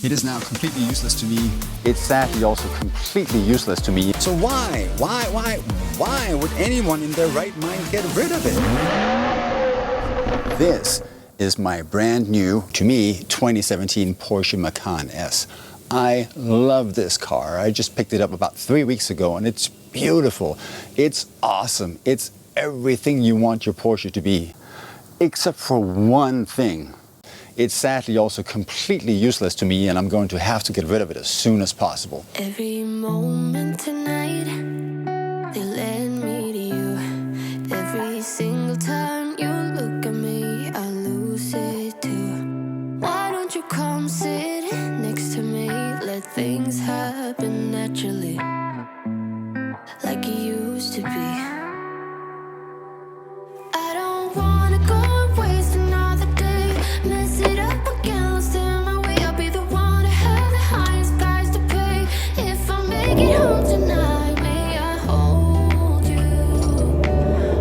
It is now completely useless to me. It's sadly also completely useless to me. So why would anyone in their right mind get rid of it? This is my brand new, to me, 2017 Porsche Macan S. I love this car. I just picked it up about 3 weeks ago and it's beautiful. It's awesome. It's everything you want your Porsche to be. Except for one thing. It's sadly also completely useless to me and I'm going to have to get rid of it as soon as possible. Every moment tonight, they led me to you. Every single time you look at me, I lose it too. Why don't you come sit next to me? Let things happen naturally, like it used to be. I don't wanna go waste another day. Mess it up again, lost in my way. I'll be the one to have the highest price to pay. If I make it home tonight, may I hold you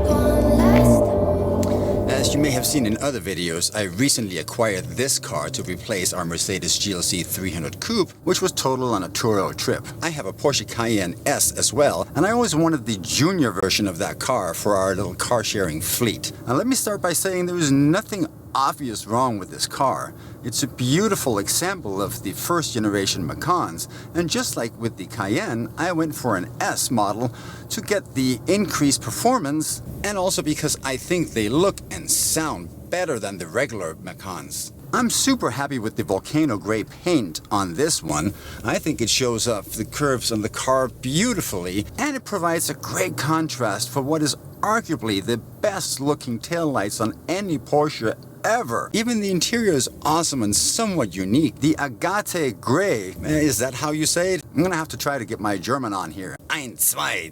one last time. As you may have seen in other videos, I recently acquired this car to replace our Mercedes GLC 300 Coupe, which was totaled on a Turo trip. I have a Porsche Cayenne S as well, and I always wanted the junior version of that car for our little car sharing fleet. Now let me start by saying there is nothing obvious wrong with this car. It's a beautiful example of the first generation Macans, and just like with the Cayenne, I went for an S model to get the increased performance and also because I think they look and sound better than the regular Macans. I'm super happy with the volcano gray paint on this one. I think it shows off the curves on the car beautifully and it provides a great contrast for what is arguably the best looking taillights on any Porsche ever. Even the interior is awesome and somewhat unique. The agate gray, is that how you say it? I'm gonna have to try to get my German on here. 1, 2, 3,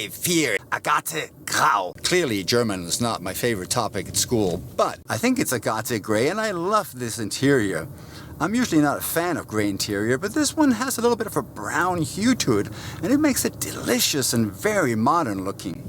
4, agate grau. Clearly German is not my favorite topic at school, but I think it's agate gray and I love this interior. I'm usually not a fan of gray interior, but this one has a little bit of a brown hue to it and it makes it delicious and very modern looking.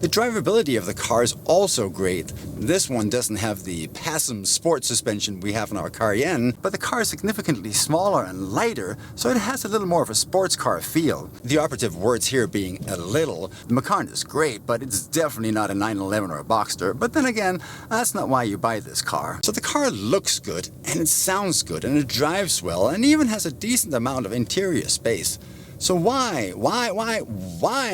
The drivability of the car is also great. This one doesn't have the PASM sport suspension we have in our Cayenne, but the car is significantly smaller and lighter, so it has a little more of a sports car feel. The operative words here being a little. The Macan is great, but it's definitely not a 911 or a Boxster. But then again, that's not why you buy this car. So the car looks good, and it sounds good, and it drives well, and even has a decent amount of interior space. So why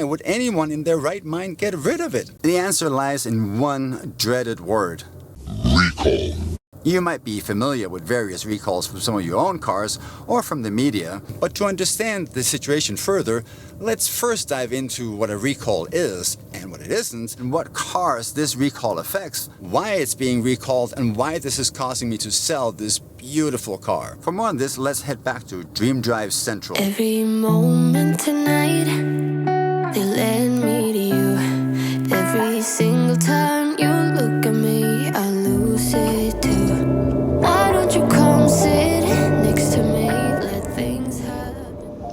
would anyone in their right mind get rid of it? The answer lies in one dreaded word. Recall. You might be familiar with various recalls from some of your own cars or from the media, but to understand the situation further, let's first dive into what a recall is and what it isn't, and what cars this recall affects, why it's being recalled, and why this is causing me to sell this beautiful car. For more on this, let's head back to Dream Drive Central. Every moment tonight, they led me to you. Every single time you look at me, I lose it too. Why don't you come sit next to me? Let things happen.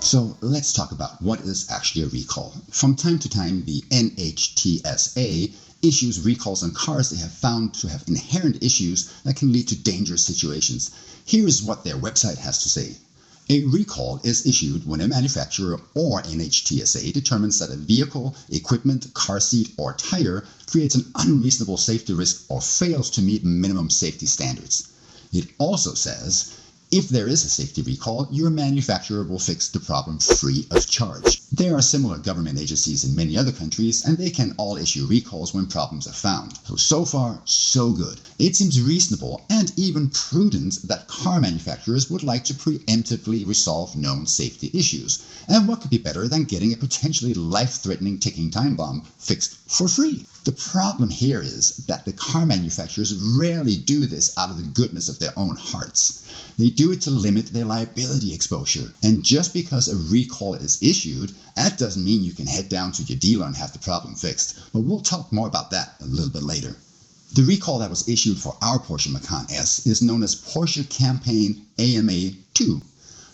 So let's talk about what is actually a recall. From time to time, the NHTSA issues recalls on cars they have found to have inherent issues that can lead to dangerous situations. Here is what their website has to say. A recall is issued when a manufacturer or NHTSA determines that a vehicle, equipment, car seat, or tire creates an unreasonable safety risk or fails to meet minimum safety standards. It also says, if there is a safety recall, your manufacturer will fix the problem free of charge. There are similar government agencies in many other countries, and they can all issue recalls when problems are found. So far, so good. It seems reasonable and even prudent that car manufacturers would like to preemptively resolve known safety issues. And what could be better than getting a potentially life-threatening ticking time bomb fixed for free? The problem here is that the car manufacturers rarely do this out of the goodness of their own hearts. They do it to limit their liability exposure. And just because a recall is issued, that doesn't mean you can head down to your dealer and have the problem fixed. But we'll talk more about that a little bit later. The recall that was issued for our Porsche Macan S is known as Porsche Campaign AMA 2.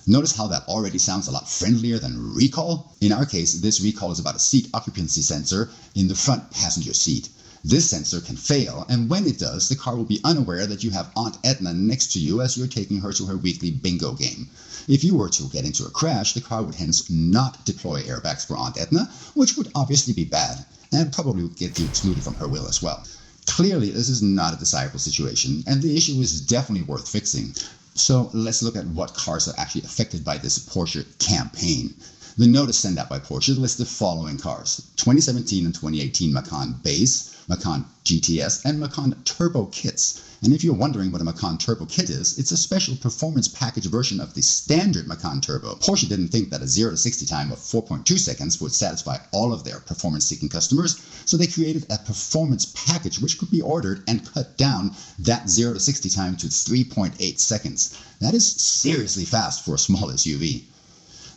Notice how that already sounds a lot friendlier than recall? In our case, this recall is about a seat occupancy sensor in the front passenger seat. This sensor can fail, and when it does, the car will be unaware that you have Aunt Edna next to you as you're taking her to her weekly bingo game. If you were to get into a crash, the car would hence not deploy airbags for Aunt Edna, which would obviously be bad, and probably would get you excluded from her will as well. Clearly, this is not a desirable situation, and the issue is definitely worth fixing. So let's look at what cars are actually affected by this Porsche campaign. The notice sent out by Porsche lists the following cars: 2017 and 2018 Macan Base, Macan GTS, and Macan Turbo kits. And if you're wondering what a Macan Turbo kit is, it's a special performance package version of the standard Macan Turbo. Porsche didn't think that a 0 to 60 time of 4.2 seconds would satisfy all of their performance-seeking customers, so they created a performance package which could be ordered and cut down that 0 to 60 time to 3.8 seconds. That is seriously fast for a small SUV.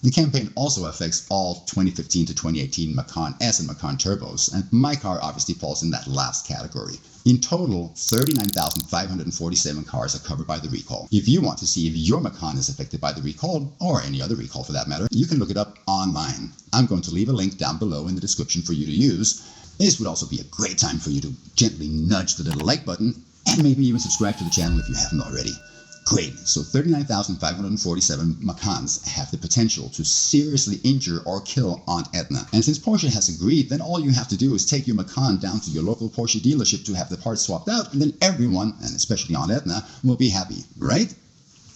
The campaign also affects all 2015 to 2018 Macan S and Macan Turbos, and my car obviously falls in that last category. In total, 39,547 cars are covered by the recall. If you want to see if your Macan is affected by the recall, or any other recall for that matter, you can look it up online. I'm going to leave a link down below in the description for you to use. This would also be a great time for you to gently nudge the little like button, and maybe even subscribe to the channel if you haven't already. Great, so 39,547 Macans have the potential to seriously injure or kill Aunt Edna. And since Porsche has agreed, then all you have to do is take your Macan down to your local Porsche dealership to have the parts swapped out, and then everyone, and especially Aunt Edna, will be happy, right?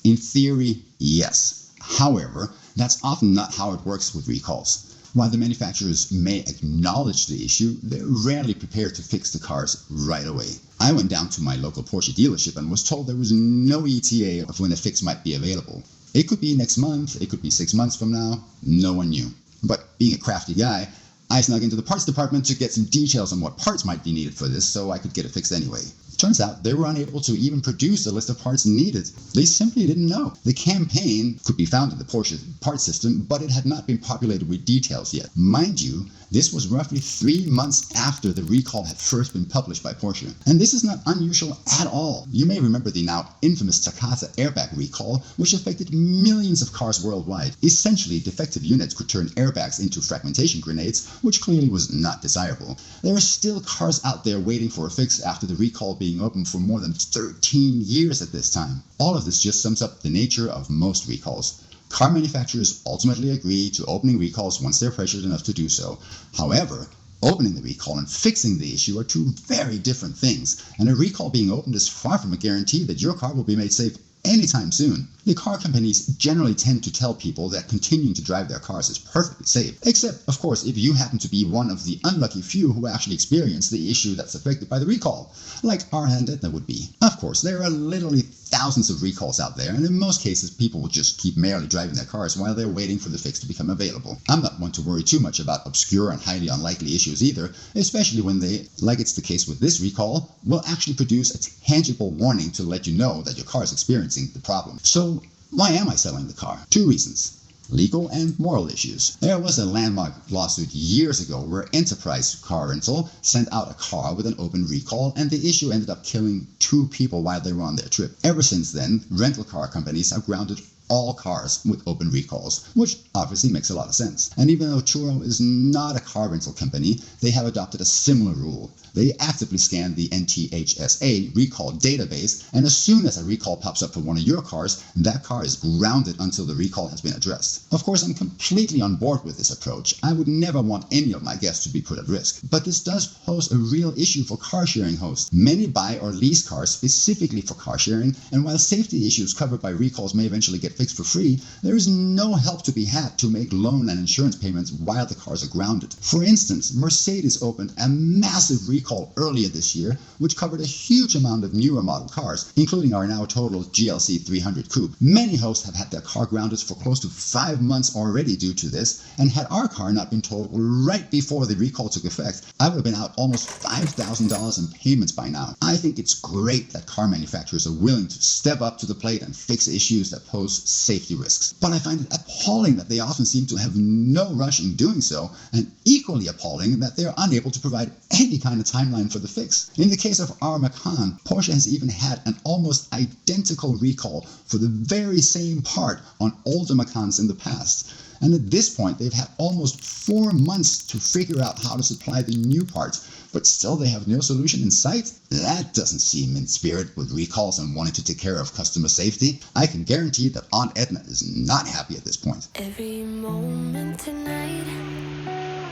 In theory, yes. However, that's often not how it works with recalls. While the manufacturers may acknowledge the issue, they're rarely prepared to fix the cars right away. I went down to my local Porsche dealership and was told there was no ETA of when a fix might be available. It could be next month, it could be 6 months from now, no one knew. But being a crafty guy, I snuck into the parts department to get some details on what parts might be needed for this so I could get it fixed anyway. Turns out they were unable to even produce a list of parts needed. They simply didn't know. The campaign could be found in the Porsche parts system, but it had not been populated with details yet. Mind you, this was roughly 3 months after the recall had first been published by Porsche. And this is not unusual at all. You may remember the now infamous Takata airbag recall, which affected millions of cars worldwide. Essentially, defective units could turn airbags into fragmentation grenades, which clearly was not desirable. There are still cars out there waiting for a fix after the recall being open for more than 13 years at this time. All of this just sums up the nature of most recalls. Car manufacturers ultimately agree to opening recalls once they're pressured enough to do so. However, opening the recall and fixing the issue are two very different things, and a recall being opened is far from a guarantee that your car will be made safe anytime soon. The car companies generally tend to tell people that continuing to drive their cars is perfectly safe, except, of course, if you happen to be one of the unlucky few who actually experience the issue that's affected by the recall, like our Aunt Edna would be. Of course, there are literally thousands of recalls out there, and in most cases, people will just keep merrily driving their cars while they're waiting for the fix to become available. I'm not one to worry too much about obscure and highly unlikely issues either, especially when they, like it's the case with this recall, will actually produce a tangible warning to let you know that your car is experiencing the problem. So, why am I selling the car? 2 reasons. Legal and moral issues. There was a landmark lawsuit years ago where Enterprise Car Rental sent out a car with an open recall, and the issue ended up killing 2 people while they were on their trip. Ever since then, rental car companies have grounded all cars with open recalls, which obviously makes a lot of sense. And even though Turo is not a car rental company, they have adopted a similar rule. They actively scan the NTHSA recall database, and as soon as a recall pops up for one of your cars, that car is grounded until the recall has been addressed. Of course, I'm completely on board with this approach. I would never want any of my guests to be put at risk. But this does pose a real issue for car sharing hosts. Many buy or lease cars specifically for car sharing, and while safety issues covered by recalls may eventually get fixed for free, there is no help to be had to make loan and insurance payments while the cars are grounded. For instance, Mercedes opened a massive recall earlier this year, which covered a huge amount of newer model cars, including our now total GLC 300 coupe. Many hosts have had their car grounded for close to 5 months already due to this, and had our car not been totaled right before the recall took effect, I would have been out almost $5,000 in payments by now. I think it's great that car manufacturers are willing to step up to the plate and fix issues that pose safety risks. But I find it appalling that they often seem to have no rush in doing so, and equally appalling that they are unable to provide any kind of timeline for the fix. In the case of our Macan, Porsche has even had an almost identical recall for the very same part on older Macans in the past. And at this point, they've had almost 4 months to figure out how to supply the new parts, but still they have no solution in sight? That doesn't seem in spirit with recalls and wanting to take care of customer safety. I can guarantee that Aunt Edna is not happy at this point. Every moment tonight,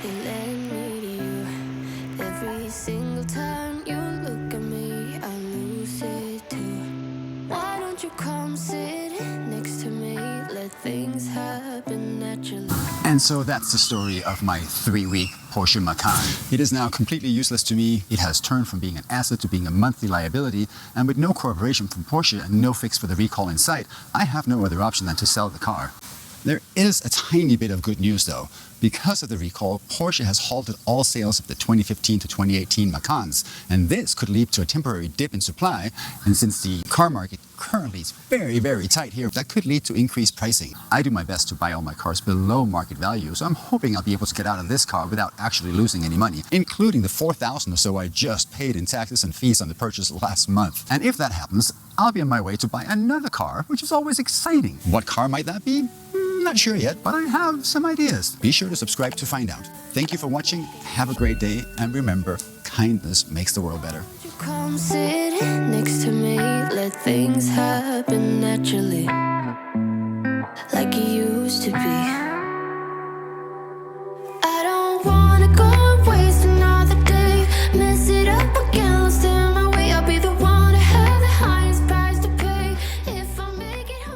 they led me to you. Every single time you look at me, I lose it too. Why don't you come sit next to me? Let things happen naturally. And so that's the story of my 3-week Porsche Macan. It is now completely useless to me. It has turned from being an asset to being a monthly liability, and with no cooperation from Porsche and no fix for the recall in sight, I have no other option than to sell the car. There is a tiny bit of good news though. Because of the recall, Porsche has halted all sales of the 2015 to 2018 Macans, and this could lead to a temporary dip in supply. And since the car market currently is very, very tight here, that could lead to increased pricing. I do my best to buy all my cars below market value, so I'm hoping I'll be able to get out of this car without actually losing any money, including the $4,000 or so I just paid in taxes and fees on the purchase last month. And if that happens, I'll be on my way to buy another car, which is always exciting. What car might that be? Not sure yet, but I have some ideas. Be sure to subscribe to find out. Thank you for watching, have a great day, and remember, kindness makes the world better. You come sit next to me, let things happen naturally.